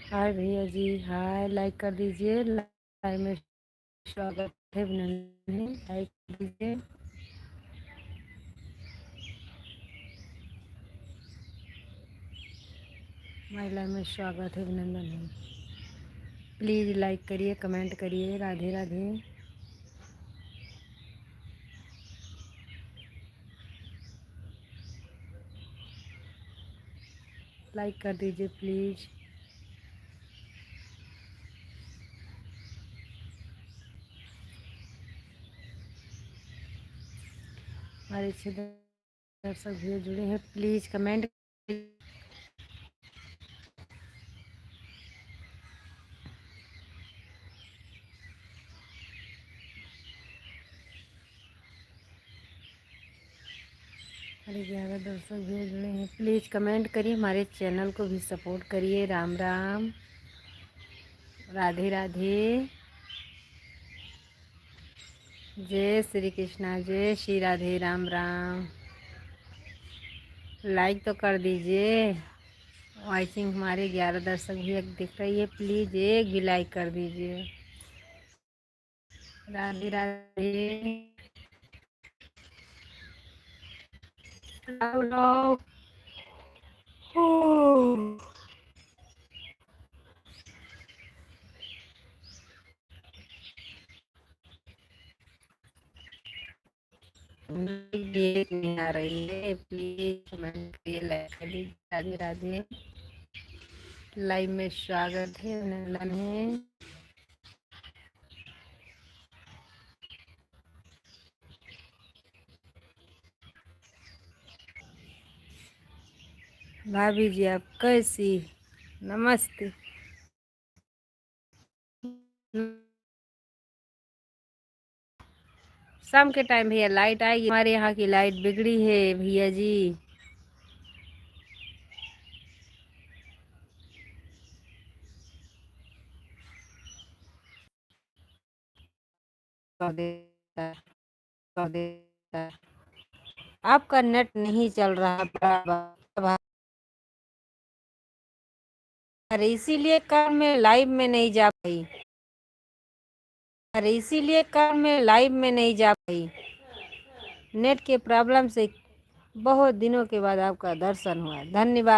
हाय भैया जी, हाय। लाइक कर दीजिए। लाइव में स्वागत है, अभिनंदन है। लाइक कर दीजिए। हमारे लाइव में स्वागत है, अभिनंदन है। प्लीज़ लाइक करिए, कमेंट करिए। राधे राधे। लाइक कर दीजिए प्लीज़। हमारे अच्छे दर्शक भी जुड़े हैं, प्लीज़ कमेंट। हमारे 11 दर्शक भी जुड़े हैं, प्लीज़ कमेंट करिए। हमारे चैनल को भी सपोर्ट करिए। राम राम, राधे राधे, जय श्री कृष्णा, जय श्री राधे, राम राम। लाइक तो कर दीजिए। आई थिंक हमारे 11 दर्शक भी दिख रही है, प्लीज़ एक भी लाइक कर दीजिए। राधे राधे। लाओ। एक नहीं आ रही है, प्लीज कमेंट करिए, लाइक कर दीजिए। राधे राधे। लाइव में स्वागत है, अभिनंदन है। भाभी जी आप कैसी? नमस्ते। शाम के टाइम भैया लाइट आएगी। हमारे यहाँ की लाइट बिगड़ी है भैया जी। कर देता कर देता। आपका नेट नहीं चल रहा बराबर। अरे इसीलिए कल मैं लाइव में नहीं जा पाई। अरे इसीलिए कल मैं लाइव में नहीं जा पाई। नेट के प्रॉब्लम से बहुत दिनों के बाद आपका दर्शन हुआ। धन्यवाद।